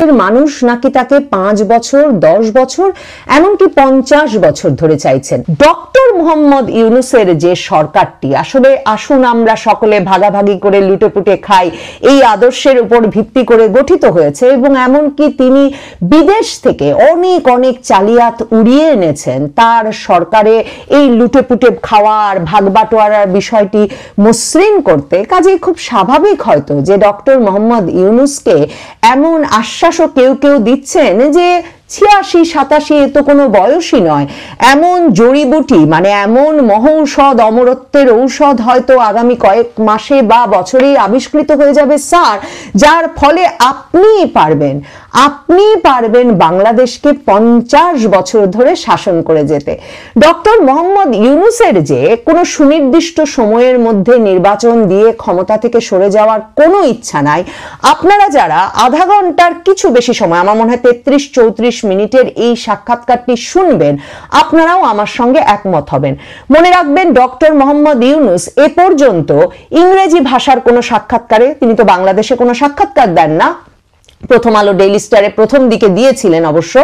দেশের মানুষ নাকি তাকে 5 বছর, 10 বছর, এমনকি 50 বছর ধরে চাইছেন। ডক্টর মোহাম্মদ ইউনূসের যে সরকারটি আসলে আসুন আমরা সকলে ভাগাভাগি করে লুটেপুটে খাই এই আদর্শের উপর ভিত্তি করে গঠিত হয়েছে, এবং এমনকি তিনি বিদেশ থেকে অনেক অনেক চালিয়াত উড়িয়ে এনেছেন তার সরকারে এই লুটেপুটে খাওয়ার ভাগবাটোয়ারার বিষয়টি মসৃণ করতে। কাজেই খুব স্বাভাবিক হয়তো যে ডক্টর মোহাম্মদ ইউনূসকে এমন আশ্বাসও কেউ কেউ দিচ্ছেন যে 86-87 এ তো কোনো বয়সই নয়, এমন জড়িবুটি মানে এমন মহৌষধ, অমরত্বের ঔষধ হয়তো আগামী কয়েক মাসে বা বছরেই আবিষ্কৃত হয়ে যাবে স্যার, যার ফলে আপনি পারবেন বাংলাদেশকে 50 বছর ধরে শাসন করে যেতে। ডক্টর মোহাম্মদ ইউনূসের যে কোনো সুনির্দিষ্ট সময়ের মধ্যে নির্বাচন দিয়ে ক্ষমতা থেকে সরে যাওয়ার কোনো ইচ্ছা নাই। আপনারা যারা আধা ঘন্টার কিছু বেশি সময়, আমার মনে হয় 33-34 মিনিটের এই সাক্ষাৎকারটি শুনবেন, আপনারাও আমার সঙ্গে একমত হবেন। মনে রাখবেন ডক্টর মোহাম্মদ ইউনূস এ পর্যন্ত ইংরেজি ভাষার কোনো সাক্ষাৎকারে, তিনি তো বাংলাদেশে কোনো সাক্ষাৎকার দেন না, প্রথম আলো, ডেইলি স্টারে প্রথম দিকে দিয়েছিলেন অবশ্য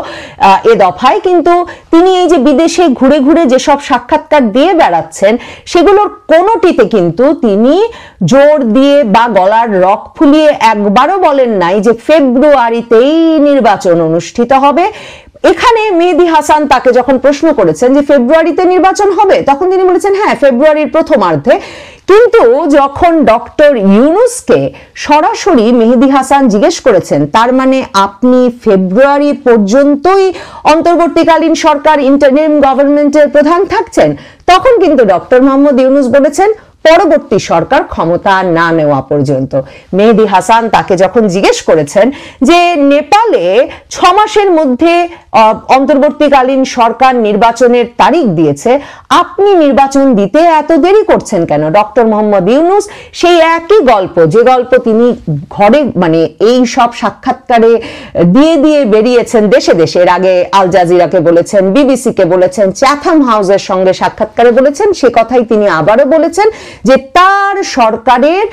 এ দফায়, কিন্তু তিনি এই যে বিদেশে ঘুরে ঘুরে যেসব সাক্ষাৎকার দিয়ে বেড়াচ্ছেন সেগুলোর কোনোটিতে কিন্তু তিনি জোর দিয়ে বা গলার রক ফুলিয়ে একবারও বলেন নাই যে ফেব্রুয়ারিতেই নির্বাচন অনুষ্ঠিত হবে। এখানে মেহেদী হাসান তাকে যখন প্রশ্ন করেছেন যে ফেব্রুয়ারিতে নির্বাচন হবে, তখন তিনি বলেছেন হ্যাঁ ফেব্রুয়ারির প্রথমার্ধে। কিন্তু যখন ডক্টর ইউনূসকে সরাসরি মেহেদী হাসান জিজ্ঞেস করেছেন তার মানে আপনি ফেব্রুয়ারি পর্যন্তই অন্তর্বর্তীকালীন সরকার, ইন্টারিম গভর্নমেন্টের প্রধান থাকছেন, তখন কিন্তু ডক্টর মোহাম্মদ ইউনূস বলেছেন পরবর্তী সরকার ক্ষমতা না নেওয়া পর্যন্ত। মেহেদী হাসান তাকে যখন জিজ্ঞেস করেছেন যে নেপালে 6 মাসের মধ্যে অন্তর্বর্তীকালীন সরকার নির্বাচনের তারিখ দিয়েছে, আপনি নির্বাচন দিতে এত দেরি করছেন কেন, ডক্টর মোহাম্মদ ইউনূস সেই একই গল্প, যে গল্প তিনি ঘরে মানে এই সব সাক্ষাৎকারে দিয়ে দিয়ে বেরিয়েছেন দেশে দেশে, এর আগে আল জাজিরাকে বলেছেন, বিবিসিকে বলেছেন, চ্যাথাম হাউসের সঙ্গে সাক্ষাৎকারে বলেছেন, সে কথাই তিনি আবারও বলেছেন যে তার সরকারের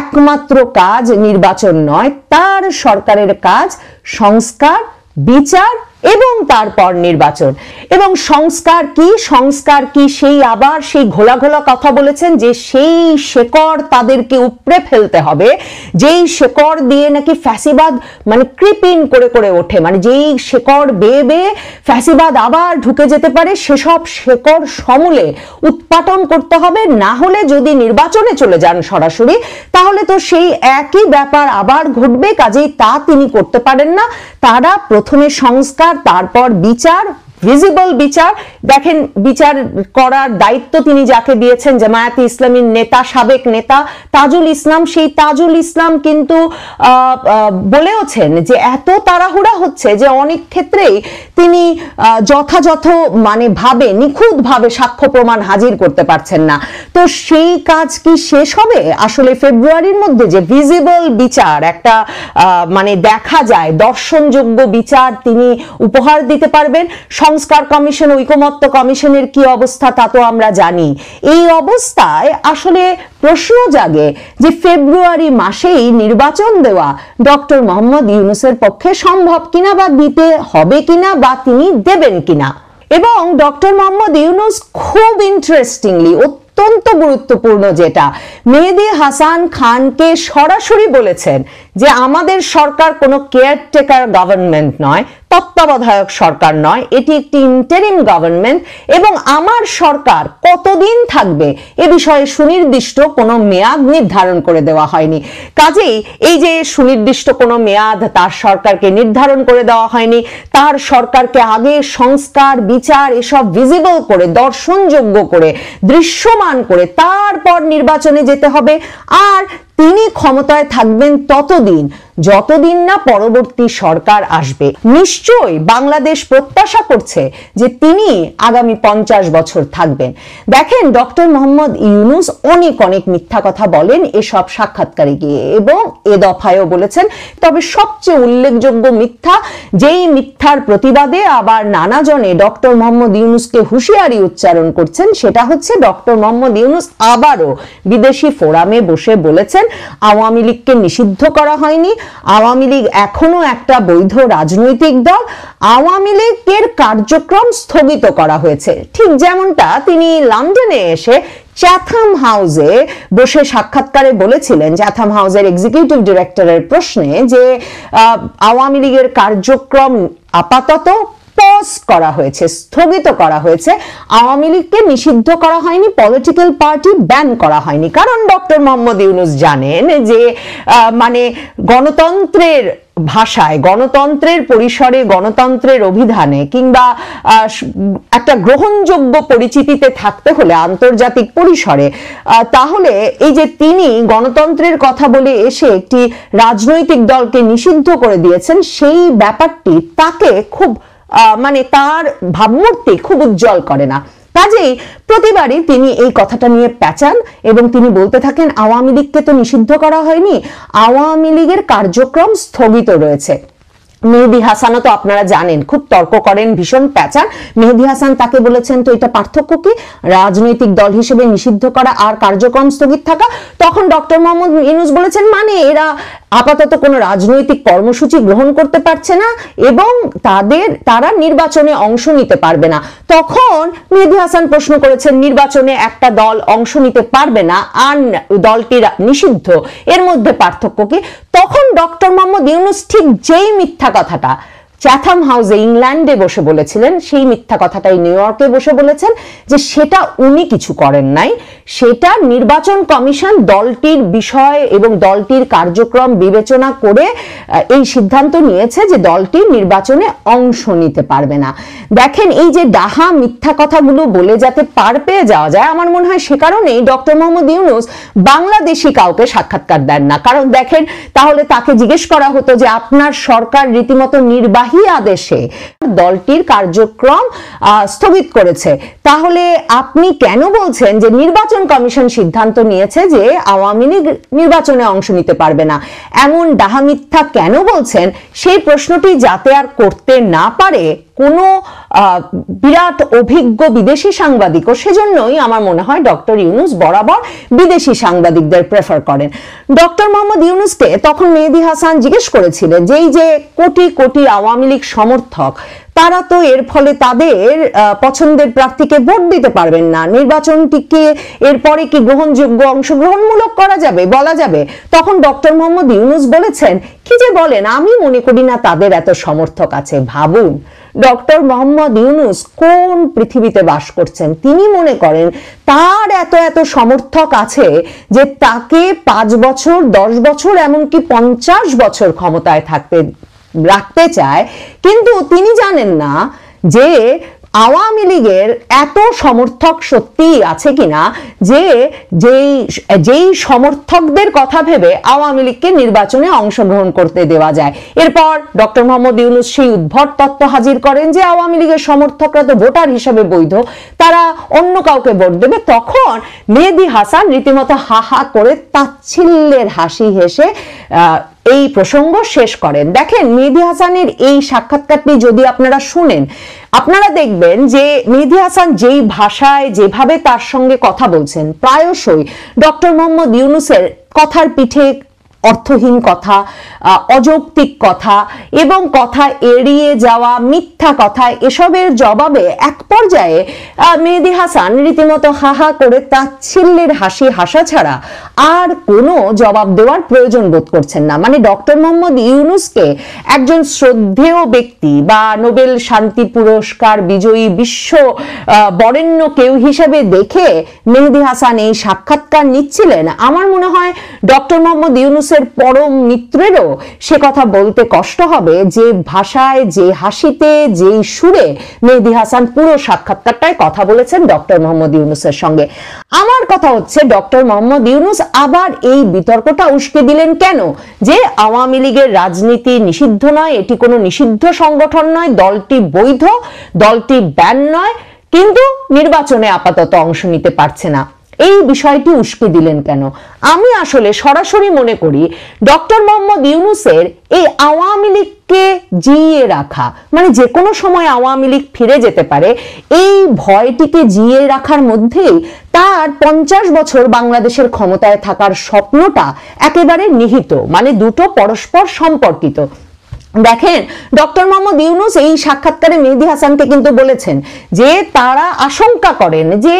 একমাত্র কাজ নির্বাচন নয়, তার সরকারের কাজ সংস্কার, বিচার এবং তারপর নির্বাচন। এবং সংস্কার কি সেই আবার সেই ঘোলা ঘোলা কথা বলেছেন যে সেই শেকড় তাদেরকে উপড়ে ফেলতে হবে, যেই শেকড় দিয়ে নাকি ফ্যাসিবাদ মানে ক্রিপিন করে করে ওঠে, মানে যেই শেকড় বেয়ে বেয়ে ফ্যাসিবাদ আবার ঢুকে যেতে পারে, সেসব শেকড় সমূলে উৎপাটন করতে হবে। না হলে যদি নির্বাচনে চলে যান সরাসরি, তাহলে তো সেই একই ব্যাপার আবার ঘটবে। কাজেই তা তিনি করতে পারেন না। তারা প্রথমে সংস্কার, তারপর বিচার, ভিজিবল বিচার। দেখেন বিচার করার দায়িত্ব তিনি যাকে দিয়েছেন, জামায়াতে ইসলামীর নেতা, সাবেক নেতা তাজুল ইসলাম, সেই তাজুল ইসলাম কিন্তু বলেওছেন যে এত তাড়াহুড়া হচ্ছে যে অনেক ক্ষেত্রেই তিনি যথাযথ মানে ভাবে নিখুঁত ভাবে সাক্ষ্য প্রমাণ হাজির করতে পারছেন না। তো সেই কাজ কি শেষ হবে আসলে ফেব্রুয়ারির মধ্যে, যে ভিজিবল বিচার, একটা মানে দেখা যায় দর্শনযোগ্য বিচার তিনি উপহার দিতে পারবেন? সংস্কার কমিশন, ঐকমত্য কমিশনের কি অবস্থা তা তো আমরা জানি। এই অবস্থায় আসলে প্রশ্ন জাগে যে ফেব্রুয়ারি মাসেই নির্বাচন দেওয়া ডক্টর মোহাম্মদ ইউনূসের পক্ষে সম্ভব কিনা, বা দিতে হবে কিনা, বা তিনি দেবেন কিনা। এবং ডক্টর মোহাম্মদ ইউনূস খুব ইন্টারেস্টিংলি, অত্যন্ত গুরুত্বপূর্ণ যেটা, মেহেদী হাসান খানকে সরাসরি বলেছেন যে আমাদের সরকার কোনো কেয়ারটেকার গভর্নমেন্ট নয়, তত্ত্বাবধায়ক সরকার নয়, এটি একটি ইন্টারিম গভর্নমেন্ট, এবং আমার সরকার কতদিন থাকবে এ বিষয়ে সুনির্দিষ্ট কোনো মেয়াদ নির্ধারণ করে দেওয়া হয়নি। কাজেই এই যে সুনির্দিষ্ট কোনো মেয়াদ তার সরকারকে নির্ধারণ করে দেওয়া হয়নি, তার সরকারকে আগে সংস্কার, বিচার এসব ভিজিবল করে, দর্শনযোগ্য করে, দৃশ্যমান করে তারপর নির্বাচনে যেতে হবে। আর তিনি ক্ষমতায় থাকবেন ততদিন যতদিন না পরবর্তী সরকার আসবে। নিশ্চয়ই বাংলাদেশ প্রত্যাশা করছে যে তিনি আগামী 50 বছর থাকবেন। দেখেন ডক্টর মোহাম্মদ ইউনূস অনেক অনেক মিথ্যা কথা বলেন এসব সাক্ষাৎকারে গিয়ে, এবং এ দফায়ও বলেছেন। তবে সবচেয়ে উল্লেখযোগ্য মিথ্যা, যেই মিথ্যার প্রতিবাদে আবার নানা জনে ডক্টর মোহাম্মদ ইউনূসকে হুঁশিয়ারি উচ্চারণ করছেন, সেটা হচ্ছে ডক্টর মোহাম্মদ ইউনূস আবারও বিদেশি ফোরামে বসে বলেছেন আওয়ামী লীগকে নিষিদ্ধ করা হয়নি, আওয়ামী লীগ এখনো একটা বৈধ রাজনৈতিক দল, আওয়ামী লীগের কার্যক্রম স্থগিত করা হয়েছে। ঠিক যেমনটা তিনি লন্ডনে এসে চ্যাথাম হাউসে বসে সাক্ষাৎকারে বলেছিলেন, চ্যাথাম হাউসের এক্সিকিউটিভ ডিরেক্টরের প্রশ্নে যে আওয়ামী লীগের কার্যক্রম আপাতত পজ করা হয়েছে, স্থগিত করা হয়েছে, আওয়ামী লীগকে নিষিদ্ধ করা হয়নি, পলিটিক্যাল পার্টি ব্যান করা হয়নি। কারণ ডক্টর মোহাম্মদ ইউনূস জানেন যে মানে গণতন্ত্রের ভাষায়, গণতন্ত্রের পরিসরে, গণতন্ত্রের অভিধানে কিংবা একটা গ্রহণযোগ্য পরিচিতিতে থাকতে হলে আন্তর্জাতিক পরিসরে, তাহলে এই যে তিনি গণতন্ত্রের কথা বলে এসে একটি রাজনৈতিক দলকে নিষিদ্ধ করে দিয়েছেন, সেই ব্যাপারটি তাকে খুব মানে তার ভাবমূর্তি খুব উজ্জ্বল করে না। কাজেই প্রতিবারই তিনি এই কথাটা নিয়ে প্যাচান এবং তিনি বলতে থাকেন আওয়ামী লীগকে তো নিষিদ্ধ করা হয়নি, আওয়ামী লীগের কার্যক্রম স্থগিত রয়েছে। মেহেদী হাসানও তো আপনারা জানেন খুব তর্ক করেন, ভীষণ প্যাচান। মেহেদী হাসান তাকে বলেছেন তো এটা পার্থক্য কি, রাজনৈতিক দল হিসেবে নিষিদ্ধ করা আর কার্যক্রম স্থগিত থাকা? তখন ডক্টর মোহাম্মদ ইউনূস বলেছেন মানে এরা আপাতত কোনো রাজনৈতিক কর্মসূচি গ্রহণ করতে পারছে না এবং তারা নির্বাচনে অংশ নিতে পারবে না। তখন মেহেদী হাসান প্রশ্ন করেছেন নির্বাচনে একটা দল অংশ নিতে পারবে না আর দলটি নিষিদ্ধ, এর মধ্যে পার্থক্য কি? তখন ডক্টর মোহাম্মদ ইউনূস ঠিক যেই মিথ্যা কথাটা চ্যাথাম হাউসে ইংল্যান্ডে বসে বলেছিলেন, সেই মিথ্যা কথাটাই নিউ ইয়র্কে বসে বলেছেন যে সেটা উনি কিছু করেন নাই, সেটা নির্বাচন কমিশন দলটির বিষয় এবং দলটির কার্যক্রম বিবেচনা করে এই সিদ্ধান্ত নিয়েছে যে দলটি নির্বাচনে অংশ নিতে পারবে না। দেখেন এই যে ডাহা মিথ্যা কথাগুলো বলে যাতে পার পেয়ে যাওয়া যায়, আমার মনে হয় সে কারণেই ডক্টর মোহাম্মদ ইউনূস বাংলাদেশি কাউকে সাক্ষাৎকার দেন না। কারণ দেখেন তাহলে তাকে জিজ্ঞেস করা হতো যে আপনার সরকার রীতিমতো নির্বাহী আদেশে দলটির কার্যক্রম স্থগিত করেছে, তাহলে আপনি কেন বলছেন যে নির্বাচন কমিশন সিদ্ধান্ত নিয়েছে যে আওয়ামী লীগ নির্বাচনে অংশ নিতে পারবে না? এমন ডাহা মিথ্যা কেন বলছেন? সেই প্রশ্নটি যাতে আর করতে না পারে কোনো বিরাট অভিজ্ঞ বিদেশি সাংবাদিকও, সেজন্যই আমার মনে হয় ডক্টর ইউনূস বরাবর বিদেশি সাংবাদিকদের প্রেফার করেন। ডক্টর মোহাম্মদ ইউনূসকে তখন মেহেদী হাসান জিজ্ঞেস করেছিলেন যে এই যে কোটি কোটি আওয়ামী লীগ সমর্থক, তারা তো এর ফলে তাদের পছন্দের প্রার্থীকে ভোট দিতে পারবেন না, নির্বাচনটিকে এরপরে কি গ্রহণযোগ্য অংশগ্রহণমূলক করা যাবে, বলা যাবে? তখন ডক্টর মোহাম্মদ ইউনূস বলেছেন কি যে বলেন, আমি মনে করি না তাদের এত সমর্থক আছে। ভাবুন ডক্টর মোহাম্মদ ইউনূস কোন পৃথিবীতে বাস করছেন? তিনি মনে করেন তার এত এত সমর্থক আছে যে তাকে 5 বছর 10 বছর এমনকি 50 বছর ক্ষমতায় রাখতে চায়, কিন্তু তিনি জানেন না যে আওয়ামী লীগের এত সমর্থক সত্যি আছে কিনা যে যেই সমর্থকদের কথা ভেবে আওয়ামী লীগকে নির্বাচনে অংশগ্রহণ করতে দেওয়া যায়। এরপর ডক্টর মোহাম্মদ ইউনূস সেই উদ্ভট তত্ত্ব হাজির করেন যে আওয়ামী লীগের সমর্থকরা তো ভোটার হিসেবে বৈধ, তারা অন্য কাউকে ভোট দেবে। তখন মেহেদী হাসান রীতিমতো হা হা করে তাচ্ছিল্যের হাসি হেসে এই প্রসঙ্গ শেষ করেন। দেখেন মেহেদী হাসানের এই সাক্ষাৎকারটি যদি আপনারা শুনেন, আপনারা দেখবেন যে মেহেদী হাসান যেই ভাষায় যেভাবে তার সঙ্গে কথা বলছেন, প্রায়শই ডক্টর মোহাম্মদ ইউনূসের কথার পিঠে অর্থহীন কথা, অযৌক্তিক কথা এবং কথা এড়িয়ে যাওয়া, মিথ্যা কথা, এসবের জবাবে এক পর্যায়ে মেহেদী হাসান রীতিমতো হাহা করে তাচ্ছিল্যের হাসি হাসা ছাড়া আর কোনো জবাব দেওয়ার প্রয়োজন বোধ করছেন না। মানে ডক্টর মোহাম্মদ ইউনূসকে একজন শ্রদ্ধেয় ব্যক্তি বা নোবেল শান্তি পুরস্কার বিজয়ী বিশ্ব বরেণ্য কেউ হিসেবে দেখে মেহেদী হাসান এই সাক্ষাৎকার নিচ্ছিলেন। আমার মনে হয় ডক্টর মোহাম্মদ ইউনূস পরম মিত্রেরও সে কথা বলতে কষ্ট হবে যে ভাষায়, যে হাসিতে, যেই সুরে মেহেদী হাসান পুরো সাক্ষাৎকারটায় কথা বলেছেন ডক্টর মোহাম্মদ ইউনূসের সঙ্গে। আমার কথা হচ্ছে ডক্টর মোহাম্মদ ইউনূস আবার এই বিতর্কটা উস্কে দিলেন কেন যে আওয়ামী লীগের রাজনীতি নিষিদ্ধ নয়, এটি কোনো নিষিদ্ধ সংগঠন নয়, দলটি বৈধ, দলটি ব্যান নয়, কিন্তু নির্বাচনে আপাতত অংশ নিতে পারছে না। এই বিষয়টি উস্কে দিলেন কেন? আমি আসলে সরাসরি মনে করি ডক্টর মোহাম্মদ ইউনূসের এই আওয়ামী লীগকে জিইয়ে রাখা, মানে যে কোনো সময় আওয়ামী লীগ ফিরে যেতে পারে, এই ভয়টিকে জিইয়ে রাখার মধ্যেই তার 50 বছর বাংলাদেশের ক্ষমতায় থাকার স্বপ্নটা একেবারে নিহিত, মানে দুটো পরস্পর সম্পর্কিত। দেখেন, ডক্টর মোহাম্মদ ইউনূস এই সাক্ষাৎকারে মেহেদী হাসানকে কিন্তু বলেছেন যে তারা আশঙ্কা করেন যে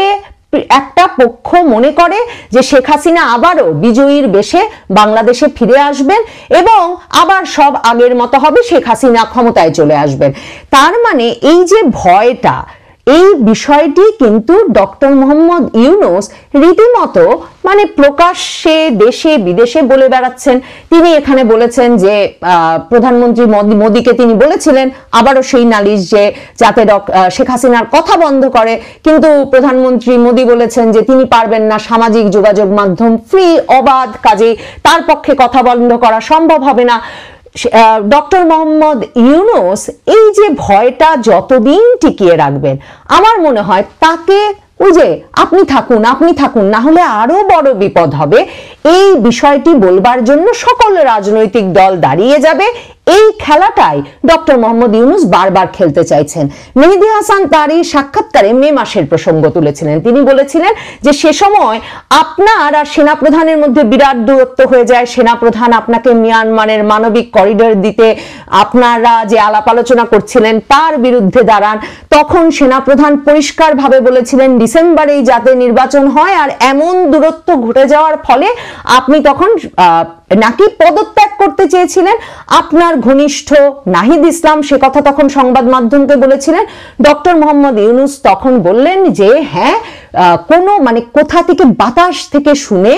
একটা পক্ষ মনে করে যে শেখ হাসিনা আবারও বিজয়ীর বেশে বাংলাদেশে ফিরে আসবেন এবং আবার সব আগের মতো হবে, শেখ হাসিনা ক্ষমতায় চলে আসবেন। তার মানে এই যে ভয়টা, এই বিষয়টি কিন্তু ডক্টর মোহাম্মদ ইউনূস রীতিমতো মানে প্রকাশ্যে দেশে বিদেশে বলে বেড়াচ্ছেন। তিনি এখানে বলেছেন যে প্রধানমন্ত্রী মোদীকে তিনি বলেছিলেন আবারও সেই নালিশ যে যাতে শেখ হাসিনার কথা বন্ধ করে, কিন্তু প্রধানমন্ত্রী মোদী বলেছেন যে তিনি পারবেন না, সামাজিক যোগাযোগ মাধ্যম ফ্রি অবাধ, কাজেই তার পক্ষে কথা বন্ধ করা সম্ভব হবে না। ডক্টর মোহাম্মদ ইউনূস এই যে ভয়টা যতদিন টিকিয়ে রাখবেন, আমার মনে হয় তাকে ওই যে আপনি থাকুন না হলে আরো বড় বিপদ হবে, এই বিষয়টি বলবার জন্য সকল রাজনৈতিক দল দাঁড়িয়ে যাবে। এই খেলাটাই ডক্টর মোহাম্মদ ইউনূস বারবার খেলতে চাইছেন। মেহেদী হাসান তার এই সাক্ষাৎকারে মে মাসের প্রসঙ্গ তুলেছিলেন। তিনি বলেছিলেন যে সে সময় আপনার আর সেনাপ্রধানের মধ্যে বিরাট দূরত্ব হয়ে যায়, সেনাপ্রধান আপনাকে মিয়ানমারের মানবিক করিডোর দিতে আপনারা যে আলাপ আলোচনা করছিলেন তার বিরুদ্ধে দাঁড়ান। তখন সেনাপ্রধান পরিষ্কারভাবে বলেছিলেন ডিসেম্বরেই যাতে নির্বাচন হয়, আর এমন দূরত্ব ঘটে যাওয়ার ফলে আপনি তখন নাকি পদত্যাগ করতে চেয়েছিলেন। আপনার ঘনিষ্ঠ নাহিদ ইসলাম সে কথা তখন সংবাদ মাধ্যমকে বলেছিলেন। ডক্টর মোহাম্মদ ইউনূস তখন বললেন যে হ্যাঁ, কোনো মানে কোথা থেকে বাতাস থেকে শুনে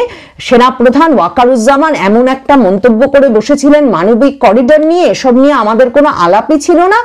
সেনাপ্রধান ওয়াকারুজ্জামান এমন একটা মন্তব্য করে বসেছিলেন মানবিক করিডোর নিয়ে, এসব নিয়ে আমাদের কোনো আলাপই ছিল না।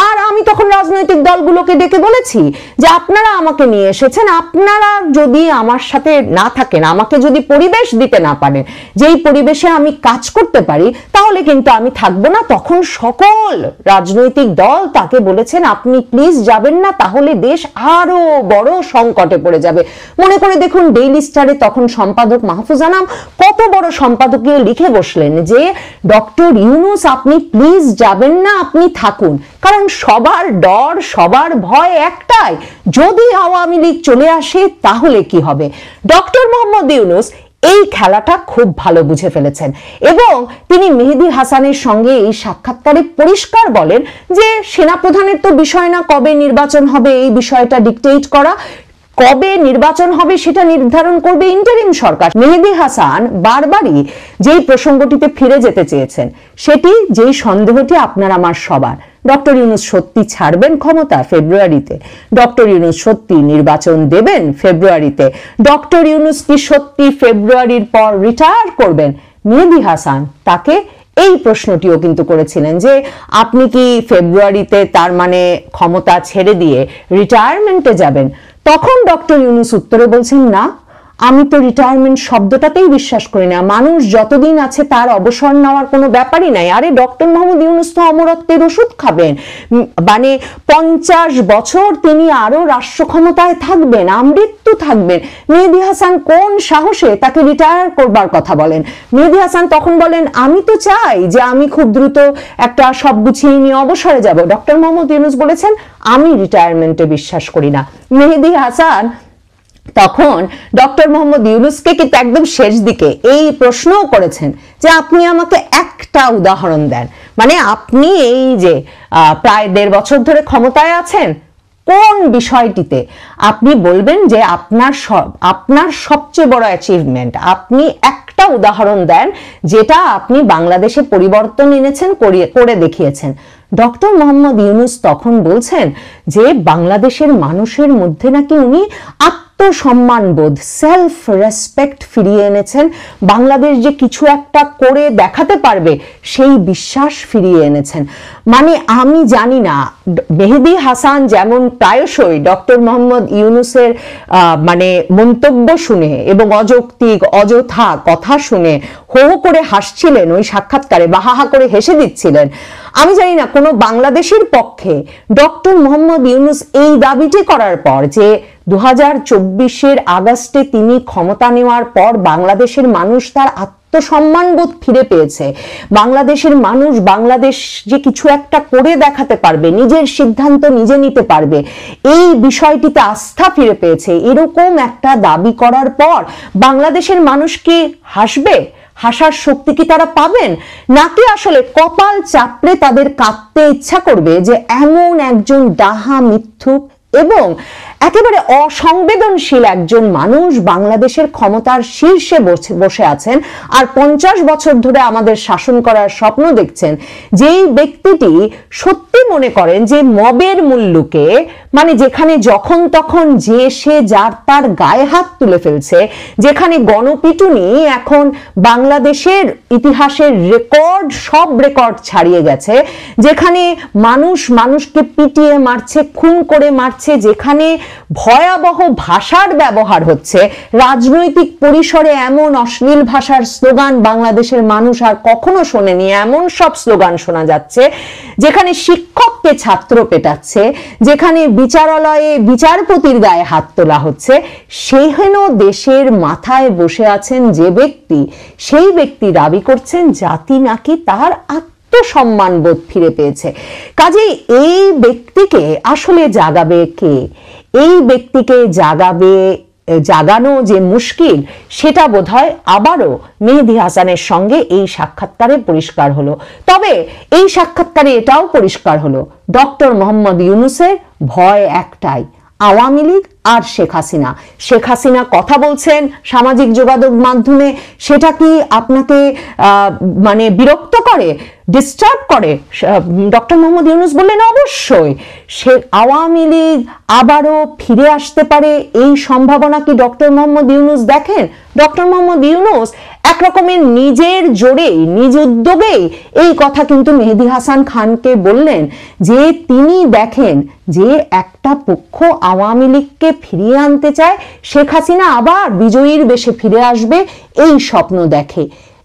আর আমি তখন রাজনৈতিক দলগুলোকে ডেকে বলেছি যে আপনারা আমাকে নিয়ে এসেছেন, আপনারা যদি আমার সাথে না থাকেন, আমাকে যদি পরিবেশ দিতে না পারেন যেই পরিবেশে আমি কাজ করতে পারি, তাহলে কিন্তু আমি থাকবো না। তখন সকল রাজনৈতিক দল তাকে বলেছেন আপনি প্লিজ যাবেন না, তাহলে দেশ আরো বড় সংকটে পড়ে যাবে। মনে করে দেখুন ডেইলি স্টারে তখন সম্পাদক মাহফুজ আনাম কত বড় সম্পাদকীয় লিখে বসলেন যে ডক্টর ইউনূস আপনি প্লিজ যাবেন না, আপনি থাকুন। কারণ সবার ডর, সবার ভয় একটাই, যদি আওয়ামী লীগ চলে আসে তাহলে কি হবে। ডক্টর মোহাম্মদ ইউনূস এই খেলাটা খুব ভালো বুঝে ফেলেছেন এবং তিনি মেহেদী হাসানের সঙ্গে এই সাক্ষাৎকারে পরিষ্কার বলেন যে সেনাপ্রধানের তো বিষয় না কবে নির্বাচন হবে এই বিষয়টা ডিকটেট করা, কবে নির্বাচন হবে সেটা নির্ধারণ করবে ইন্টারিম সরকার। মেহেদী হাসান বারবারই যেই প্রসঙ্গটিতে ফিরে যেতে চেয়েছেন সেটি, যেই সন্দেহটি আপনার আমার সবার, ডক্টর ইউনূস সত্যি ছাড়বেন ক্ষমতা ফেব্রুয়ারিতে, ডক্টর ইউনূস সত্যি নির্বাচন দেবেন ফেব্রুয়ারিতে, ডক্টর ইউনূস কি সত্যি ফেব্রুয়ারির পর রিটায়ার করবেন। মেহেদী হাসান তাকে এই প্রশ্নটিও কিন্তু করেছিলেন যে আপনি কি ফেব্রুয়ারিতে তার মানে ক্ষমতা ছেড়ে দিয়ে রিটায়ারমেন্টে যাবেন। তখন ডক্টর ইউনূস উত্তরে বলছেন না, আমি তো রিটায়ারমেন্ট শব্দটাতেই বিশ্বাস করি না, মানুষ যতদিন আছে তার অবসর নেওয়ার কোনো ব্যাপারই নাই। আরে ডক্টর মোহাম্মদ ইউনূস তো অমরত্বের ওষুধ খাবেন, মানে 50 বছর তিনি আরো রাষ্ট্র ক্ষমতায় থাকবেন, আমৃত্যু থাকবেন। মেহেদী হাসান কোন সাহসে তাকে রিটায়ার করবার কথা বলেন? মেহেদী হাসান তখন বলেন আমি তো চাই যে আমি খুব দ্রুত একটা সব গুছিয়ে নিয়ে অবসরে যাব। ডক্টর মোহাম্মদ ইউনূস বলেছেন আমি রিটায়ারমেন্টে বিশ্বাস করি না। মেহেদী হাসান তখন ডক্টর মোহাম্মদ ইউনূসকে কিন্তু একদম শেষ দিকে এই প্রশ্নও করেছেন যে আপনি আমাকে একটা উদাহরণ দেন, মানে আপনি এই যে প্রায় 1.5 বছর ধরে ক্ষমতায় আছেন, কোন বিষয়টিতে আপনি বলবেন যে আপনার সবচেয়ে বড় অ্যাচিভমেন্ট, আপনি একটা উদাহরণ দেন যেটা আপনি বাংলাদেশে পরিবর্তন এনেছেন, করে দেখিয়েছেন। ডক্টর মোহাম্মদ ইউনূস তখন বলছেন যে বাংলাদেশের মানুষের মধ্যে নাকি উনি আত্মসম্মানবোধ, সেলফ রেসপেক্ট ফিরিয়ে এনেছেন, বাংলাদেশ যে কিছু একটা করে দেখাতে পারবে সেই বিশ্বাস ফিরিয়ে এনেছেন। মানে আমি জানি না, মেহেদী হাসান যেমন প্রায়শই ডক্টর মোহাম্মদ ইউনূসের মানে মন্তব্য শুনে এবং অযৌক্তিক অযথা কথা শুনে হো হো করে হাসছিলেন ওই সাক্ষাৎকারে, বাহাহা করে হেসে দিচ্ছিলেন, আমি জানি না কোনো বাংলাদেশের পক্ষে ডক্টর মোহাম্মদ ইউনূস এই দাবিটি করার পর যে 2024-এর আগস্টে তিনি ক্ষমতা নেওয়ার পর বাংলাদেশের মানুষ তার আত্মসম্মানবোধ ফিরে পেয়েছে। বাংলাদেশের মানুষ বাংলাদেশ যে কিছু একটা করে দেখাতে পারবে, নিজের সিদ্ধান্ত নিজে নিতে পারবে, এই বিষয়টিতে আস্থা ফিরে পেয়েছে। এরকম একটা দাবি করার পর বাংলাদেশের মানুষ কি হাসবে? হাসার শক্তি কি তারা পাবেন? নাকি আসলে কপাল চাপড়ে তাদের কাঁদতে ইচ্ছা করবে যে এমন একজন ডাহা মিথ্যুক এবং একেবারে অসংবেদনশীল একজন মানুষ বাংলাদেশের ক্ষমতার শীর্ষে বসে আছেন আর 50 বছর ধরে আমাদের শাসন করার স্বপ্ন দেখছেন, যেই ব্যক্তিটি সত্যি মনে করেন যে মবের মুল্লুকে, মানে যেখানে যখন তখন যে সে যার তার গায়ে হাত তুলে ফেলছে, যেখানে গণপিটুনি এখন বাংলাদেশের ইতিহাসের রেকর্ড, সব রেকর্ড ছাড়িয়ে গেছে, যেখানে মানুষ মানুষকে পিটিয়ে মারছে, খুন করে মারছে, যেখানে ভয়াবহ ভাষার ব্যবহার হচ্ছে, রাজনৈতিক পরিসরে এমন অশ্লীল ভাষার স্লোগান বাংলাদেশের মানুষ আর কখনো শোনেনি, এমন সব স্লোগান শোনা যাচ্ছে, যেখানে শিক্ষককে ছাত্র পেটাচ্ছে, যেখানে বিচারালয়ে বিচারপতির গায়ে হাত তোলা হচ্ছে, সেহেন দেশের মাথায় বসে আছেন যে ব্যক্তি, সেই ব্যক্তি দাবি করছেন জাতি নাকি তার আত্মসম্মান বোধ ফিরে পেয়েছে। কাজেই এই ব্যক্তিকে আসলে জাগাবে কে? এই ব্যক্তিকে জাগানো যে মুশকিল, সেটা বোধহয় আবারও মেহেদী হাসানের সঙ্গে এই সাক্ষাৎকারে পরিষ্কার হলো। তবে এই সাক্ষাৎকারে এটাও পরিষ্কার হলো, ডক্টর মোহাম্মদ ইউনূসের ভয় একটাই, আওয়ামী লীগ আর শেখ হাসিনা। শেখ হাসিনা কথা বলছেন সামাজিক যোগাযোগ মাধ্যমে, সেটা কি আপনাকে মানে বিরক্ত করে, ডিস্টার্ব করে? ডক্টর মোহাম্মদ ইউনূস বললেন অবশ্যই সে আওয়ামী লীগ আবারও ফিরে আসতে পারে, এই সম্ভাবনা কি ডক্টর মোহাম্মদ ইউনূস দেখেন? ডক্টর মোহাম্মদ ইউনূস একরকমের নিজের জোরেই, নিজ উদ্যোগেই এই কথা কিন্তু মেহেদী হাসান খানকে বললেন যে তিনি দেখেন যে একটা পক্ষ আওয়ামী লীগকে ফিরিয়ে আনতে চায়, শেখ হাসিনা আবার বিজয়ীর বেশে ফিরে আসবে, এই স্বপ্ন দেখে।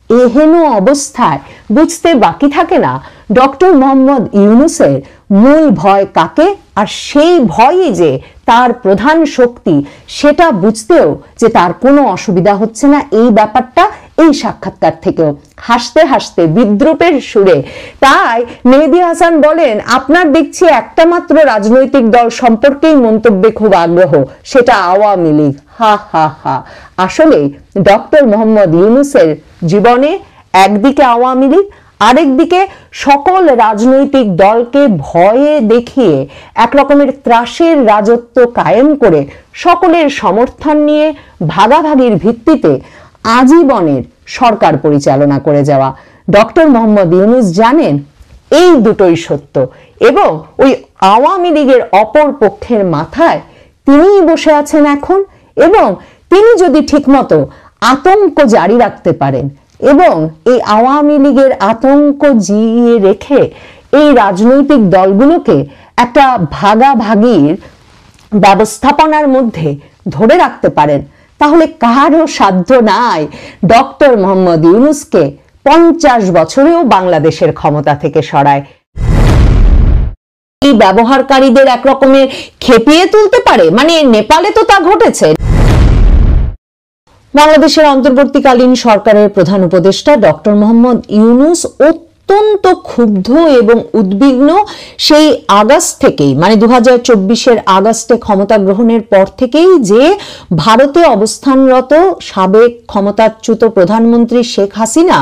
এহেন অবস্থায় বুঝতে বাকি থাকে না ডক্টর মোহাম্মদ ইউনূসের মূল ভয় কাকে, আর সেই ভয়ই যে তার প্রধান শক্তি, সেটা বুঝতেও যে তার কোনো অসুবিধা হচ্ছে না এই ব্যাপারটা এই সাক্ষাৎকার থেকেও হাসতে হাসতে বিদ্রুপের সুরে। তাই মেহেদী হাসান বলেন, আপনার দেখছি একটা মাত্র রাজনৈতিক দল সম্পর্কেই মন্তব্যে খুব আগ্রহ, সেটা আওয়ামী লীগ। হা হা হা। আসলে ডক্টর মোহাম্মদ ইউনূসের জীবনে একদিকে আওয়ামী লীগ, আরেকদিকে সকল রাজনৈতিক দলকে ভয়ে দেখিয়ে এক রকমের ত্রাসের রাজত্ব কায়েম করে সকলের সমর্থন নিয়ে ভাগাভাগির ভিত্তিতে আজীবনের সরকার পরিচালনা করে যাওয়া। ডক্টর মোহাম্মদ ইউনূস জানেন এই দুটোই সত্য এবং ওই আওয়ামী লীগের অপর পক্ষের মাথায় তিনিই বসে আছেন এখন, এবং তিনি যদি ঠিকমতো আতঙ্ক জারি রাখতে পারেন এবং এই আওয়ামী লীগের আতঙ্ক জিইয়ে রেখে এই রাজনৈতিক দলগুলোকে একটা ভাগাভাগির ব্যবস্থাপনার মধ্যে ধরে রাখতে পারেন, তাহলে কারও সাধ্য নাই ডক্টর মোহাম্মদ ইউনূসকে 50 বছরেও বাংলাদেশের ক্ষমতা থেকে সরায়। এই ব্যবহারকারীদের এক রকমের খেপিয়ে তুলতে পারে, মানে নেপালে তো তা ঘটেছে। বাংলাদেশের অন্তর্বর্তীকালীন সরকারের প্রধান উপদেষ্টা ডক্টর মোহাম্মদ ইউনূস অত্যন্ত ক্ষুব্ধ এবং উদ্বিগ্ন সেই আগস্ট থেকেই, মানে 2024-এর আগস্টে ক্ষমতা গ্রহণের পর থেকেই, যে ভারতে অবস্থানরত সাবেক ক্ষমতাচ্যুত প্রধানমন্ত্রী শেখ হাসিনা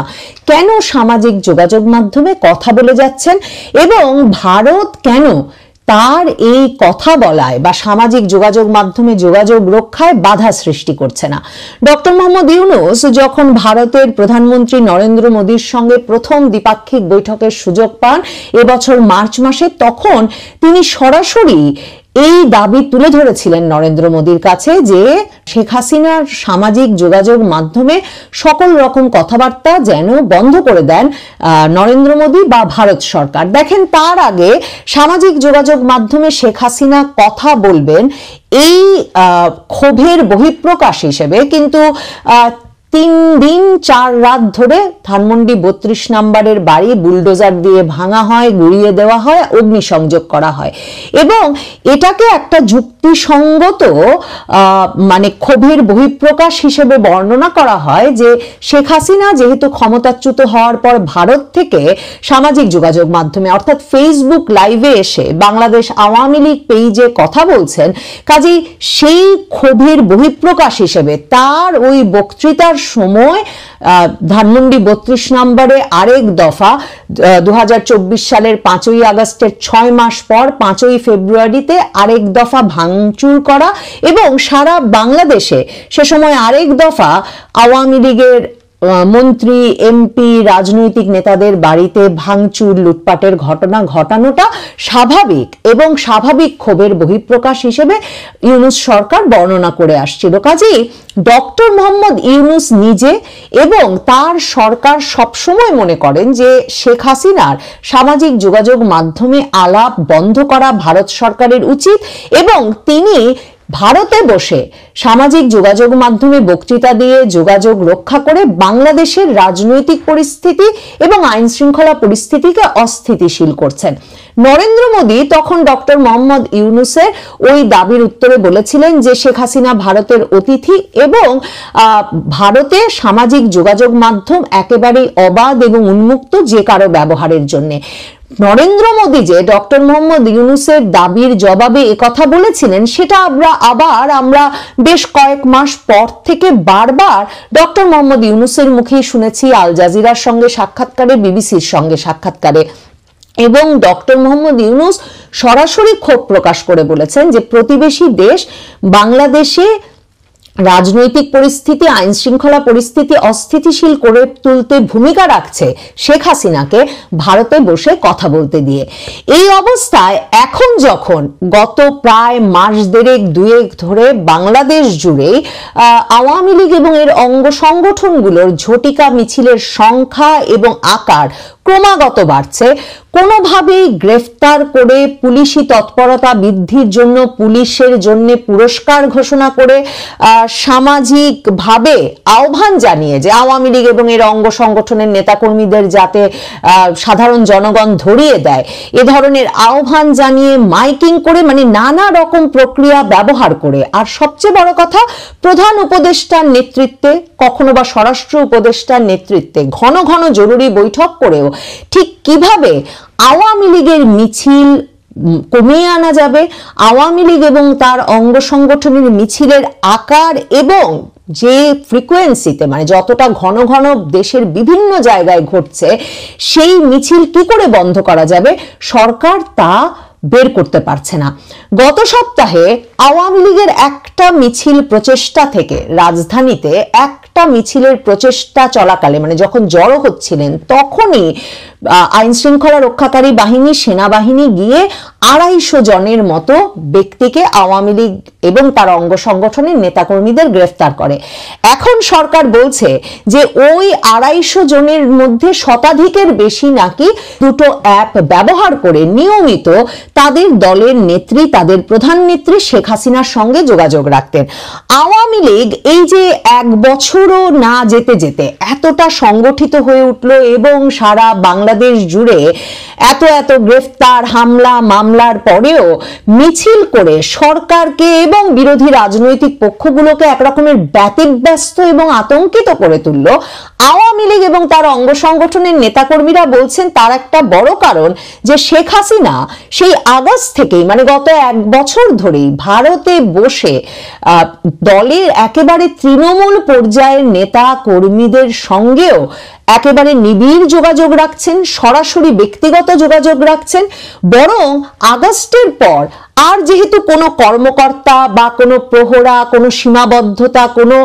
কেন সামাজিক যোগাযোগ মাধ্যমে কথা বলে যাচ্ছেন এবং ভারত কেন তার এই কথা বলায় বা সামাজিক যোগাযোগ মাধ্যমে যোগাযোগ রক্ষায় বাধা সৃষ্টি করছে না। ডক্টর মোহাম্মদ ইউনূস যখন ভারতের প্রধানমন্ত্রী নরেন্দ্র মোদীর সঙ্গে প্রথম দ্বিপাক্ষিক বৈঠকের সুযোগ পান এবছর মার্চ মাসে, তখন তিনি সরাসরি এই দাবি তুলে ধরেছিলেন নরেন্দ্র মোদীর কাছে যে শেখ হাসিনার সামাজিক যোগাযোগ মাধ্যমে সকল রকম কথাবার্তা যেন বন্ধ করে দেন নরেন্দ্র মোদী বা ভারত সরকার। দেখেন, তার আগে সামাজিক যোগাযোগ মাধ্যমে শেখ হাসিনা কথা বলবেন এই ক্ষোভের বহিঃপ্রকাশ হিসেবে, কিন্তু 3 দিন 4 রাত ধরে ধানমন্ডি 32 নম্বরের বাড়ি বুলডোজার দিয়ে ভাঙা হয়, গুড়িয়ে দেওয়া হয়, অগ্নিসংযোগ করা হয় এবং এটাকে একটা যুক্তিসঙ্গত মানে ক্ষোভের বহিঃপ্রকাশ হিসেবে বর্ণনা করা হয় যে শেখ হাসিনা যেহেতু ক্ষমতাচ্যুত হওয়ার পর ভারত থেকে সামাজিক যোগাযোগ মাধ্যমে অর্থাৎ ফেসবুক লাইভে এসে বাংলাদেশ আওয়ামী লীগ পেজে কথা বলছেন, কাজেই সেই ক্ষোভের বহিঃপ্রকাশ হিসেবে তার ওই বক্তৃতার সময় ধানমন্ডি 32 নম্বরে আরেক দফা 2024 সালের 5ই আগস্টের 6 মাস পর 5ই ফেব্রুয়ারিতে আরেক দফা ভাঙচুর করা এবং সারা বাংলাদেশে সে সময় আরেক দফা আওয়ামী লীগের মন্ত্রী, এমপি, রাজনৈতিক নেতাদের বাড়িতে ভাঙচুর, লুটপাটের ঘটনা ঘটানোটা স্বাভাবিক এবং স্বাভাবিক ক্ষোভের বহিঃপ্রকাশ হিসেবে ইউনূস সরকার বর্ণনা করে আসছিল। কাজেই ডক্টর মোহাম্মদ ইউনূস নিজে এবং তার সরকার সবসময় মনে করেন যে শেখ হাসিনার সামাজিক যোগাযোগ মাধ্যমে আলাপ বন্ধ করা ভারত সরকারের উচিত এবং তিনি ভারতে বসে সামাজিক যোগাযোগ মাধ্যমে বক্তৃতা দিয়ে যোগাযোগ রক্ষা করে বাংলাদেশের রাজনৈতিক পরিস্থিতি এবং আইন শৃঙ্খলা পরিস্থিতিকে অস্থিতিশীল করছেন। নরেন্দ্র মোদী তখন ডক্টর মোহাম্মদ ইউনূসের ওই দাবির উত্তরে বলেছিলেন যে শেখ হাসিনা ভারতের অতিথি এবং ভারতে সামাজিক যোগাযোগ মাধ্যম একেবারেই অবাধ এবং উন্মুক্ত যে কারো ব্যবহারের জন্য। নরেন্দ্র মোদী যে ডক্টর মোহাম্মদ ইউনূসের দাবির জবাবে একথা বলেছিলেন সেটা আমরা বেশ কয়েক মাস পর থেকে বারবার ডক্টর মোহাম্মদ ইউনূসের মুখেই শুনেছি, আল জাজিরার সঙ্গে সাক্ষাৎকারে, বিবিসির সঙ্গে সাক্ষাৎকারে। এবং ডক্টর মোহাম্মদ ইউনূস সরাসরি ক্ষোভ প্রকাশ করে বলেছেন যে প্রতিবেশী দেশ বাংলাদেশে রাজনৈতিক পরিস্থিতি, আইন শৃঙ্খলা পরিস্থিতি অস্থিতিশীল করে তুলতে ভূমিকা রাখছে শেখ হাসিনাকে ভারতে বসে কথা বলতে দিয়ে। এই অবস্থায় এখন যখন গত প্রায় মাস দেড়েক দুয়েক ধরে বাংলাদেশ জুড়ে আওয়ামী লীগ এবং এর অঙ্গ সংগঠনগুলোর ঝটিকা মিছিলের সংখ্যা এবং আকার ক্রমাগত বাড়ছে, কোনোভাবেই গ্রেফতার করে পুলিশি তৎপরতা বৃদ্ধির জন্য পুলিশের জন্য পুরস্কার ঘোষণা করে সামাজিকভাবে আহ্বান জানিয়ে যে আওয়ামী লীগ এবং এর অঙ্গ সংগঠনের নেতাকর্মীদের যাতে সাধারণ জনগণ ধরিয়ে দেয়, এ ধরনের আহ্বান জানিয়ে মাইকিং করে মানে নানা রকম প্রক্রিয়া ব্যবহার করে, আর সবচেয়ে বড় কথা প্রধান উপদেষ্টার নেতৃত্বে কখনো বা স্বরাষ্ট্র উপদেষ্টার নেতৃত্বে ঘন ঘন জরুরি বৈঠক করেও ঠিক কিভাবে আওয়ামী লীগের মিছিল কমিয়ে আনা যাবে, আওয়ামী লীগ এবং তার অঙ্গ সংগঠনের মিছিলের আকার এবং যে ফ্রিকোয়েন্সিতে মানে যতটা ঘন ঘন দেশের বিভিন্ন জায়গায় ঘটছে সেই মিছিল কি করে বন্ধ করা যাবে, সরকার তা বের করতে পারছে না। গত সপ্তাহে আওয়ামী লীগের একটা মিছিল প্রচেষ্টা থেকে রাজধানীতে একটা মিছিলের প্রচেষ্টা চলাকালে মানে যখন জড়ো হচ্ছিলেন তখনই আইন শৃঙ্খলা রক্ষাকারী বাহিনী, সেনাবাহিনী গিয়ে 250 জনের মতো ব্যক্তিকে আওয়ামী লীগ এবং তার অঙ্গ সংগঠনের নেতাকর্মীদের গ্রেফতার করে। এখন সরকার বলছে যে ওই 250 জনের মধ্যে শতাধিকের বেশি নাকি দুটো অ্যাপ ব্যবহার করে নিয়মিত তাদের দলের নেত্রী, তাদের প্রধান নেত্রী শেখ হাসিনার সঙ্গে যোগাযোগ রাখতেন। আওয়ামী লীগ এই যে 1 বছরও না যেতে যেতে এতটা সংগঠিত হয়ে উঠল এবং সারা বাংলাদেশ জুড়ে এত গ্রেফতার, হামলা, মামলার পরেও মিছিল করে সরকারকে এবং বিরোধী রাজনৈতিক পক্ষগুলোকে একরকমের ব্যতিব্যস্ত এবং আতঙ্কিত করে তুলল। আওয়ামী লীগ এবং তার অঙ্গ সংগঠনের নেতাকর্মীরা বলছেন তার একটা বড় কারণ যে শেখ হাসিনা সেই আগস্ট থেকেই মানে গত 1 বছর ধরেই ভারতে বসে দলের একেবারে তৃণমূল পর্যায়ের নেতা কর্মীদের সঙ্গেও একেবারে নিবিড় যোগাযোগ রাখছেন, সরাসরি ব্যক্তিগত যোগাযোগ রাখছেন। বরং আগস্টের পর আর যেহেতু কোনো কর্মকর্তা বা কোনো প্রহরা, কোনো সীমাবদ্ধতা, কোনো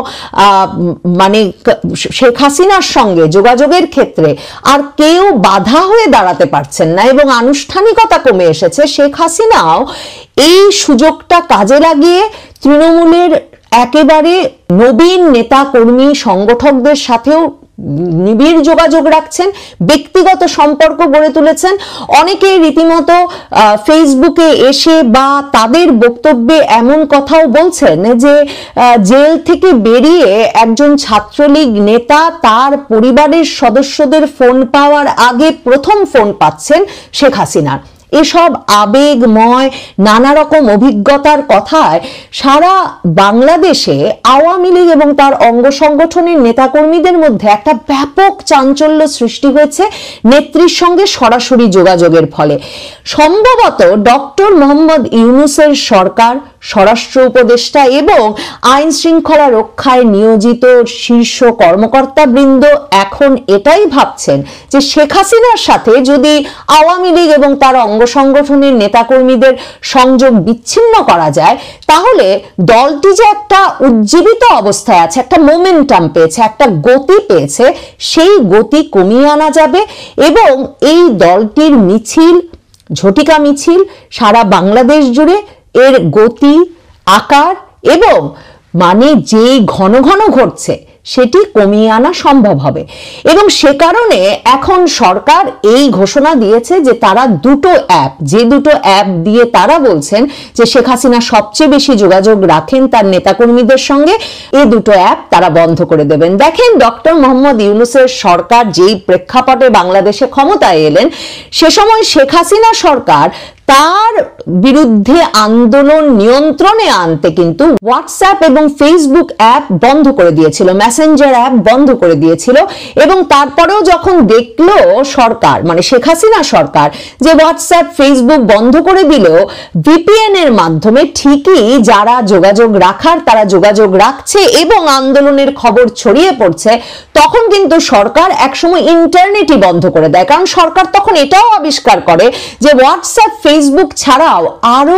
মানে শেখ হাসিনার সঙ্গে যোগাযোগের ক্ষেত্রে আর কেউ বাধা হয়ে দাঁড়াতে পারছেন না এবং আনুষ্ঠানিকতা কমে এসেছে, শেখ হাসিনাও এই সুযোগটা কাজে লাগিয়ে তৃণমূলের একেবারে নবীন নেতা কর্মী সংগঠকদের সাথেও নিবিড় যোগাযোগ রাখছেন, ব্যক্তিগত সম্পর্ক গড়ে তুলেছেন। অনেকে রীতিমতো ফেসবুকে এসে বা তাদের বক্তব্যে এমন কথাও বলছেন যে জেল থেকে বেরিয়ে একজন ছাত্রলীগ নেতা তার পরিবারের সদস্যদের ফোন পাওয়ার আগে প্রথম ফোন পাচ্ছেন শেখ হাসিনার। এসব আবেগময় নানা রকম অভিজ্ঞতার কথায় সারা বাংলাদেশে আওয়ামী লীগ এবং তার অঙ্গ সংগঠনের নেতাকর্মীদের মধ্যে একটা ব্যাপক চাঞ্চল্য সৃষ্টি হয়েছে নেত্রীর সঙ্গে সরাসরি যোগাযোগের ফলে। সম্ভবত ডক্টর মোহাম্মদ ইউনূসের সরকার, স্বরাষ্ট্র উপদেষ্টা এবং আইন শৃঙ্খলা রক্ষায় নিয়োজিত শীর্ষ কর্মকর্তা বৃন্দ এখন এটাই ভাবছেন যে শেখ হাসিনার সাথে যদি আওয়ামী লীগ এবং তার অঙ্গ সংগঠনের নেতাকর্মীদের সংযোগ বিচ্ছিন্ন করা যায়, তাহলে দলটি যে একটা উজ্জীবিত অবস্থায় আছে, একটা মোমেন্টাম পেয়েছে, একটা গতি পেয়েছে, সেই গতি কমিয়ে আনা যাবে এবং এই দলটির মিছিল, ঝটিকা মিছিল সারা বাংলাদেশ জুড়ে এর গতি, আকার এবং মানে যেই ঘন ঘন ঘটছে সেটি কমিয়ে আনা সম্ভব হবে। এবং সে কারণে এখন সরকার এই ঘোষণা দিয়েছে যে তারা দুটো অ্যাপ দিয়ে তারা বলছেন যে শেখ হাসিনা সবচেয়ে বেশি যোগাযোগ রাখেন তার নেতাকর্মীদের সঙ্গে, এই দুটো অ্যাপ তারা বন্ধ করে দেবেন। দেখেন, ডক্টর মোহাম্মদ ইউনূসের সরকার যেই প্রেক্ষাপটে বাংলাদেশে ক্ষমতায় এলেন, সে সময় শেখ হাসিনা সরকার তার বিরুদ্ধে আন্দোলন নিয়ন্ত্রণে আনতে কিন্তু হোয়াটসঅ্যাপ এবং ফেসবুক অ্যাপ বন্ধ করে দিয়েছিল, মেসেঞ্জার অ্যাপ বন্ধ করে দিয়েছিল। এবং তারপরেও যখন দেখলো সরকার, মানে শেখ হাসিনা সরকার, যে হোয়াটসঅ্যাপ ফেসবুক বন্ধ করে দিলেও ভিপিএন এর মাধ্যমে ঠিকই যারা যোগাযোগ রাখার তারা যোগাযোগ রাখছে এবং আন্দোলনের খবর ছড়িয়ে পড়ছে, তখন কিন্তু সরকার একসময় ইন্টারনেটই বন্ধ করে দেয়। কারণ সরকার তখন এটাও আবিষ্কার করে যে হোয়াটসঅ্যাপ, ফেসবুক ছাড়াও আরো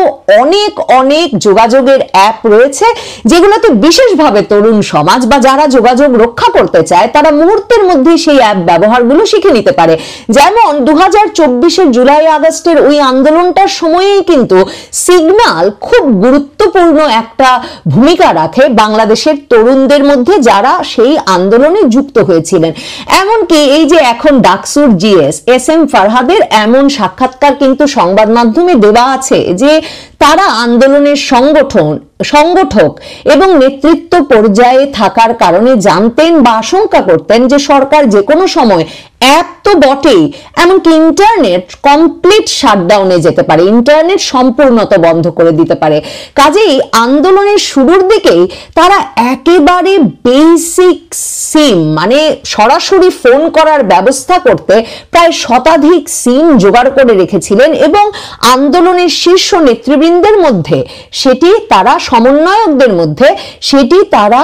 অনেক যোগাযোগের অ্যাপ রয়েছে যেগুলোতে বিশেষভাবে তরুণ সমাজ বা যারা যোগাযোগ রক্ষা করতে চায় তারা মুহূর্তের মধ্যে সেই অ্যাপ ব্যবহারগুলো শিখে নিতে পারে। যেমন 2024-এর জুলাই আগস্টের ওই আন্দোলনটার সময়েই কিন্তু সিগন্যাল খুব গুরুত্বপূর্ণ একটা ভূমিকা রাখে বাংলাদেশের তরুণদের মধ্যে যারা সেই আন্দোলনে যুক্ত হয়েছিলেন। এমনকি এই যে এখন ডাকসুর জিএস এস.এম. ফারহাদের এমন সাক্ষাৎকার কিন্তু সংবাদ মাধ্যমে দেওয়া আছে যে তারা আন্দোলনের সংগঠক এবং নেতৃত্ব পর্যায়ে থাকার কারণে জানতেন বা আশঙ্কা করতেন যে সরকার যে কোনো সময় অ্যাপ তো বটেই, এমনকি ইন্টারনেট কমপ্লিট শাটডাউনে যেতে পারে, ইন্টারনেট সম্পূর্ণত বন্ধ করে দিতে পারে। কাজেই আন্দোলনের শুরুর দিকেই তারা একেবারে বেসিক সিম, মানে সরাসরি ফোন করার ব্যবস্থা করতে প্রায় শতাধিক সিম জোগাড় করে রেখেছিলেন এবং আন্দোলনের শীর্ষ নেতৃবৃন্দের মধ্যে সেটি তারা, সমন্বয়কদের মধ্যে সেটি তারা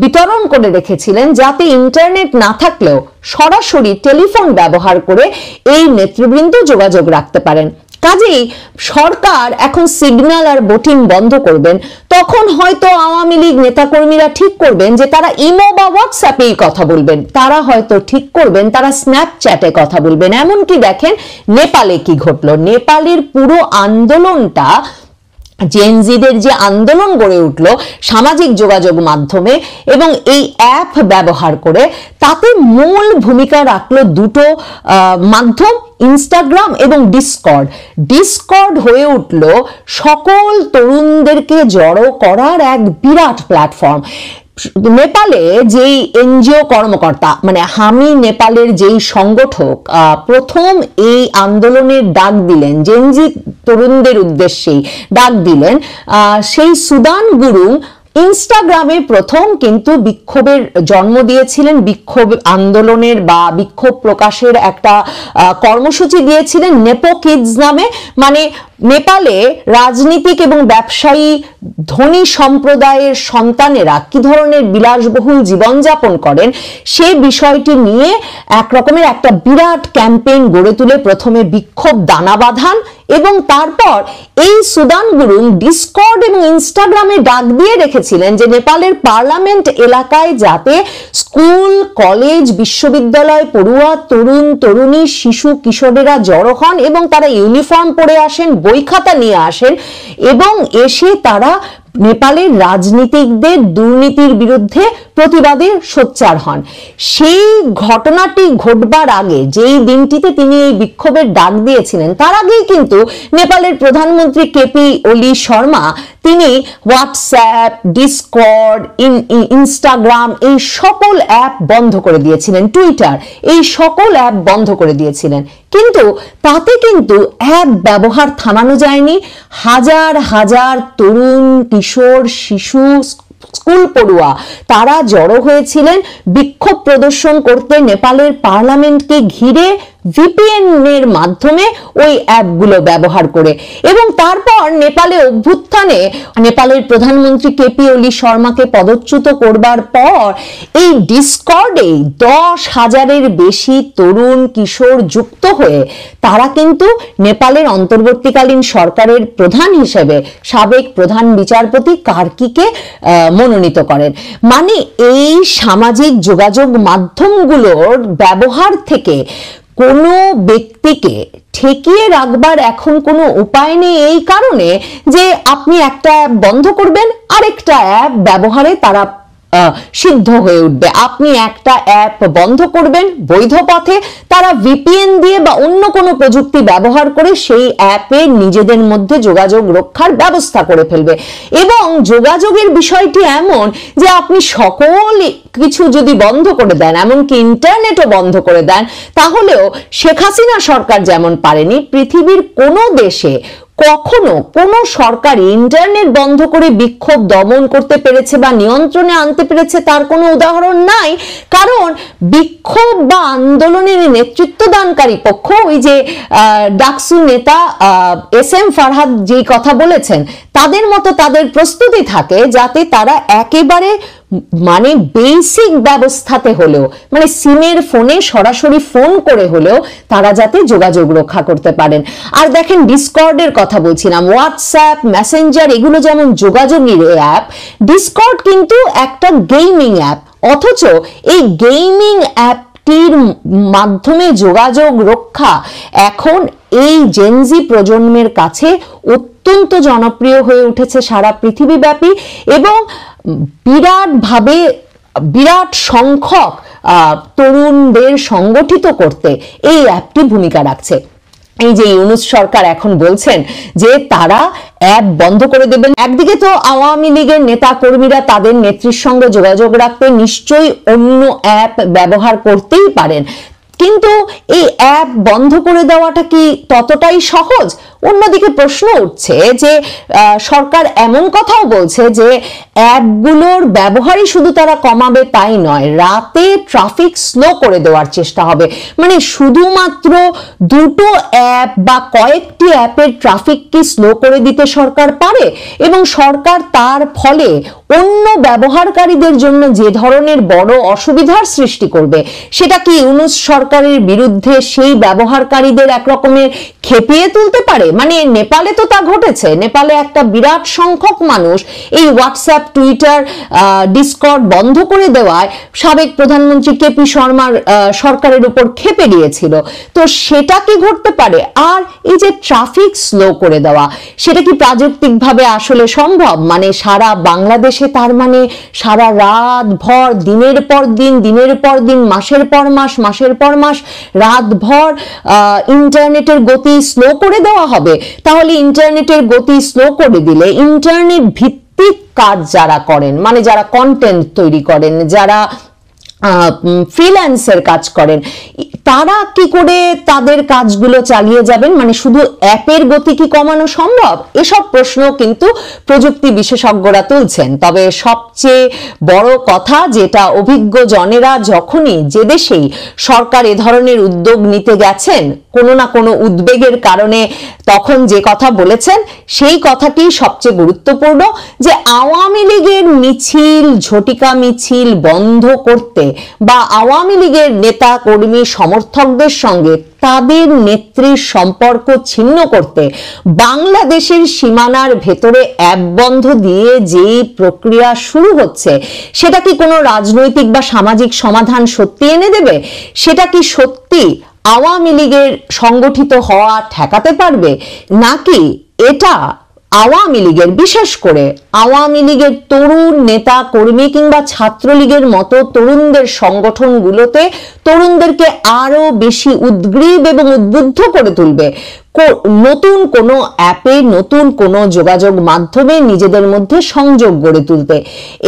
বিতরণ করে রেখেছিলেন, যাতে ইন্টারনেট না থাকলেও সরাসরি টেলিফোন ব্যবহার করে এই নেতৃবৃন্দ যোগাযোগ রাখতে পারেন। কাজেই সরকার এখন সিগন্যাল আর বোটিং বন্ধ করবেন, তখন হয়তো আওয়ামী লীগ নেতাকর্মীরা ঠিক করবেন যে তারা ইমো বা হোয়াটসঅ্যাপেই কথা বলবেন, তারা হয়তো ঠিক করবেন তারা স্ন্যাপচ্যাটে কথা বলবেন। এমনকি দেখেন নেপালে কি ঘটলো, নেপালের পুরো আন্দোলনটা, জেনজিদের যে আন্দোলন গড়ে উঠলো সামাজিক যোগাযোগ মাধ্যমে এবং এই অ্যাপ ব্যবহার করে, তাতে মূল ভূমিকা রাখলো দুটো মাধ্যম, ইনস্টাগ্রাম এবং ডিসকর্ড হয়ে উঠলো সকল তরুণদেরকে জড়ো করার এক বিরাট প্ল্যাটফর্ম। নেপালে যেই এনজিও কর্মকর্তা, মানে হামি নেপালের যেই সংগঠক প্রথম এই আন্দোলনের ডাক দিলেন, জেনজি তরুণদের উদ্দেশ্যেই ডাক দিলেন, সেই সুদান গুরুং ইনস্টাগ্রামে প্রথম কিন্তু বিক্ষোভের জন্ম দিয়েছিলেন, বিক্ষোভ আন্দোলনের বা বিক্ষোভ প্রকাশের একটা কর্মসূচি দিয়েছিলেন নেপো কিডস নামে। মানে নেপালে রাজনীতিক এবং ব্যবসায়ী ধনী সম্প্রদায়ের সন্তানেরা কি ধরনের বিলাসবহুল জীবনযাপন করেন সেই বিষয়টি নিয়ে এক রকমের একটা বিরাট ক্যাম্পেইন গড়ে তুলে প্রথমে বিক্ষোভ দানা বাঁধান এবং তারপর এই সুদান গুরুং ডিসকর্ড এবং ইনস্টাগ্রামে ডাক দিয়ে রেখেছিলেন যে নেপালের পার্লামেন্ট এলাকায় যাতে স্কুল, কলেজ, বিশ্ববিদ্যালয় পড়ুয়া তরুণ তরুণী, শিশু কিশোরেরা জড়ো হন এবং তারা ইউনিফর্ম পরে আসেন, বই খাতা নিয়ে আসেন এবং এসে তারা নেপালের রাজনীতিকদের দুর্নীতির বিরুদ্ধে প্রতিবাদে সোচ্চার হন। সেই ঘটনাটি ঘটবার আগে, যেই দিনটিতে তিনি এই বিক্ষোভের ডাক দিয়েছিলেন, তার আগেই কিন্তু নেপালের প্রধানমন্ত্রী কেপি ওলি শর্মা তিনি হোয়াটসঅ্যাপ, ডিসকর্ড, ইনস্টাগ্রাম এই সকল অ্যাপ বন্ধ করে দিয়েছিলেন, টুইটার এই সকল অ্যাপ বন্ধ করে দিয়েছিলেন। কিন্তু তাতে কিন্তু অ্যাপ ব্যবহার থামানো যায়নি। হাজার হাজার তরুণ, কিশোর, শিশু, স্কুল পড়ুয়া তারা জড়ো হয়েছিলেন বিক্ষোভ প্রদর্শন করতে নেপালের পার্লামেন্টকে ঘিরে ভিপিএন এর মাধ্যমে ওই অ্যাপগুলো ব্যবহার করে। এবং তারপর নেপালে অভ্যুত্থানে নেপালের প্রধানমন্ত্রী কেপি ওলি শর্মাকে পদচ্যুত করবার পর এই ডিসকর্ডে 10,000-এর বেশি তরুণ কিশোর যুক্ত হয়ে তারা কিন্তু নেপালের অন্তর্বর্তীকালীন সরকারের প্রধান হিসেবে সাবেক প্রধান বিচারপতি কার্কিকে মনোনীত করেন। মানে এই সামাজিক যোগাযোগ মাধ্যমগুলোর ব্যবহার থেকে কোনো ব্যক্তিকে ঠেকিয়ে রাখবার এখন কোনো উপায় নেই, এই কারণে যে আপনি একটা অ্যাপ বন্ধ করবেন, আরেকটা অ্যাপ ব্যবহারে তারা সিদ্ধ হয়ে উঠবে। আপনি একটা অ্যাপ বন্ধ করবেন বৈধ পথে, তারা ভিপিএন দিয়ে বা অন্য কোনো প্রযুক্তি ব্যবহার করে সেই অ্যাপে নিজেদের মধ্যে যোগাযোগ রক্ষার ব্যবস্থা করে ফেলবে। এবং যোগাযোগের বিষয়টি এমন যে আপনি সকল কিছু যদি বন্ধ করে দেন, এমনকি ইন্টারনেটও বন্ধ করে দেন, তাহলেও শেখ হাসিনা সরকার যেমন পারেনি, পৃথিবীর কোনো দেশে কখনো কোনো সরকার ইন্টারনেট বন্ধ করে বিক্ষোভ দমন করতে পেরেছে বা নিয়ন্ত্রণে আনতে পেরেছে তার কোনো উদাহরণ নাই। কারণ বিক্ষোভ বা আন্দোলনের নেতৃত্ব দানকারী পক্ষ, ওই যে ডাকসু নেতা SM ফারহাদ যেই কথা বলেছেন, তাদের মতো তাদের প্রস্তুতি থাকে যাতে তারা একেবারে মানে বেসিক ব্যবস্থাতে হলেও, মানে সিমের ফোনে সরাসরি ফোন করে হলেও তারা যাতে যোগাযোগ রক্ষা করতে পারেন। আর দেখেন, ডিসকর্ডের কথা বলছিলাম, হোয়াটসঅ্যাপ, মেসেঞ্জার এগুলো যেমন যোগাযোগের অ্যাপ, ডিসকর্ড কিন্তু একটা গেমিং অ্যাপ। অথচ এই গেমিং অ্যাপটির মাধ্যমে যোগাযোগ রক্ষা এখন এই জেনজি প্রজন্মের কাছে অত্যন্ত জনপ্রিয় হয়ে উঠেছে সারা পৃথিবীব্যাপী, এবং বিরাট সংখ্যক তরুণদের সংগঠিত করতে এই অ্যাপটি ভূমিকা রাখছে। এই যে ইউনূস সরকার এখন বলছেন যে তারা অ্যাপ বন্ধ করে দেবেন, একদিকে তো আওয়ামী লীগের নেতা কর্মীরা তাদের নেত্রীর সঙ্গে যোগাযোগ রাখতে নিশ্চয়ই অন্য অ্যাপ ব্যবহার করতেই পারেন, কিন্তু এই অ্যাপ বন্ধ করে দেওয়াটা কি ততটাই সহজ? অন্যদিকে প্রশ্ন উঠছে যে সরকার এমন কথাও বলছে যে অ্যাপগুলোর ব্যবহারই শুধু তারা কমাবে তাই নয়, রাতে ট্রাফিক স্লো করে দেওয়ার চেষ্টা হবে। মানে শুধুমাত্র দুটো অ্যাপ বা কয়েকটি অ্যাপের ট্রাফিক কি স্লো করে দিতে সরকার পারে? এবং সরকার তার ফলে অন্য ব্যবহারকারীদের জন্য যে ধরনের বড় অসুবিধার সৃষ্টি করবে, সেটা কি ইউনূস সরকারের বিরুদ্ধে সেই ব্যবহারকারীদের একরকমের খেপিয়ে তুলতে পারে? মানে নেপালে তো তা ঘটেছে। নেপালে একটা বিরাট সংখ্যক মানুষ এই হোয়াটসঅ্যাপ, টুইটার, ডিসকর্ড বন্ধ করে দেওয়ায় সাবেক প্রধানমন্ত্রী কেপি শর্মার সরকারের উপর খেপে গিয়েছিল। তো সেটা কি ঘটতে পারে? আর এই যে ট্রাফিক স্লো করে দেওয়া, সেটা কি প্রাযুক্তিকভাবে আসলে সম্ভব? মানে সারা বাংলাদেশে তার মানে সারা রাত ভর, দিনের পর দিন, মাসের পর মাস, মাসের পর মাস রাত ভর ইন্টারনেটের গতি স্লো করে দেওয়া হবে? তাহলে ইন্টারনেটের গতি স্লো করে দিলে ইন্টারনেট ভিত্তিক কাজ যারা করেন, মানে যারা কন্টেন্ট তৈরি করেন, যারা ফ্রিল্যান্সের কাজ করেন, তারা কি করে তাদের কাজগুলো চালিয়ে যাবেন? মানে শুধু অ্যাপের গতি কি কমানো সম্ভব? এসব প্রশ্ন কিন্তু প্রযুক্তি বিশেষজ্ঞরা তুলছেন। তবে সবচেয়ে বড় কথা যেটা অভিজ্ঞ জনেরা যখনই যে দেশেই সরকার এ ধরনের উদ্যোগ নিতে গেছেন কোনো না কোনো উদ্বেগের কারণে, তখন যে কথা বলেছেন সেই কথাটি সবচেয়ে গুরুত্বপূর্ণ, যে আওয়ামী লীগের মিছিল, ঝটিকা মিছিল বন্ধ করতে বা আওয়ামী লীগের নেতা কর্মী সমর্থকদের সঙ্গে তাদের নেত্রীর সম্পর্ক ছিন্ন করতে বাংলাদেশের সীমানার ভেতরে অ্যাপ বন্ধ দিয়ে যে প্রক্রিয়া শুরু হচ্ছে, সেটা কি কোনো রাজনৈতিক বা সামাজিক সমাধান সত্যি এনে দেবে? সেটা কি সত্যি আওয়ামী লীগের সংগঠিত হওয়া ঠেকাতে পারবে, নাকি এটা আওয়ামী লীগের, বিশেষ করে আওয়ামী লীগের তরুণ নেতা কর্মী কিংবা ছাত্রলীগের মতো তরুণদের সংগঠনগুলোতে তরুণদেরকে আরো বেশি উদ্গ্রীব এবং উদ্বুদ্ধ করে তুলবে নতুন কোনো অ্যাপে, নতুন কোনো যোগাযোগ মাধ্যমে নিজেদের মধ্যে সংযোগ গড়ে তুলতে?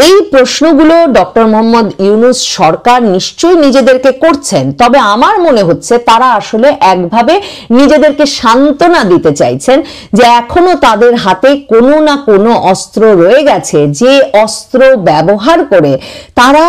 এই প্রশ্নগুলো ডক্টর মোহাম্মদ ইউনূস সরকার নিশ্চয়ই নিজেদেরকে করছেন, তবে আমার মনে হচ্ছে তারা আসলে একভাবে নিজেদেরকে সান্ত্বনা দিতে চাইছেন যে এখনো তাদের হাতে কোনো না কোনো অস্ত্র রয়ে গেছে, যে অস্ত্র ব্যবহার করে তারা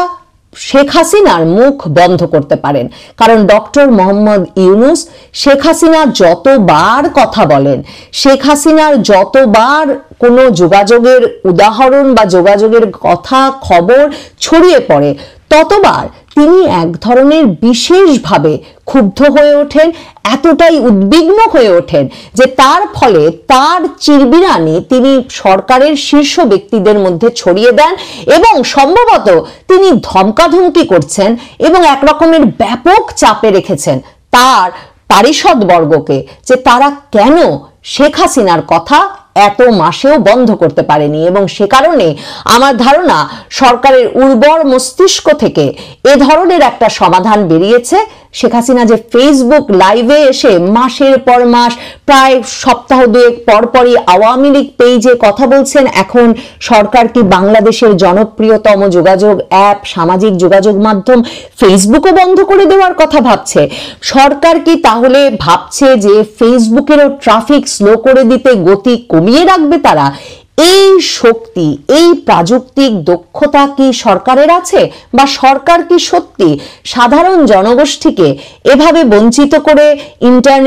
শেখ হাসিনার মুখ বন্ধ করতে পারেন। কারণ ডক্টর মোহাম্মদ ইউনূস শেখ হাসিনা যতবার কথা বলেন, শেখ হাসিনার যতবার কোনো যোগাযোগের উদাহরণ বা যোগাযোগের কথা খবর ছড়িয়ে পড়ে, ততবার তিনি এক ধরনের বিশেষভাবে ক্ষুব্ধ হয়ে ওঠেন, এতটাই উদ্বিগ্ন হয়ে ওঠেন যে তার ফলে তার চিরবিরানি তিনি সরকারের শীর্ষ ব্যক্তিদের মধ্যে ছড়িয়ে দেন এবং সম্ভবত তিনি ধমকাধমকি করছেন এবং এক রকমের ব্যাপক চাপে রেখেছেন তার পারিষদ বর্গকে যে তারা কেন শেখ হাসিনার কথা এত মাসেও বন্ধ করতে পারেনি। এবং সে কারণে আমার ধারণা সরকারের উর্বর মস্তিষ্ক থেকে এ ধরনের একটা সমাধান বেরিয়েছে। শেখ হাসিনা যে ফেসবুক লাইভে এসে মাসের পর মাস, প্রায় সপ্তাহ দুয়েক পরপরই আওয়ামী লীগ পেজে কথা বলছেন, এখন সরকার কি বাংলাদেশের জনপ্রিয়তম যোগাযোগ অ্যাপ, সামাজিক যোগাযোগ মাধ্যম ফেসবুকও বন্ধ করে দেওয়ার কথা ভাবছে? সরকার কি তাহলে ভাবছে যে ফেসবুকেরও ট্রাফিক স্লো করে দিতে, গতি কমিয়ে রাখবে তারা? এই শক্তি, এই প্রাযুক্তিক দক্ষতা কি সরকারের আছে? বা সরকার কি সত্যি সাধারণ জনগোষ্ঠীকে এভাবে বঞ্চিত করে ইন্টারনেট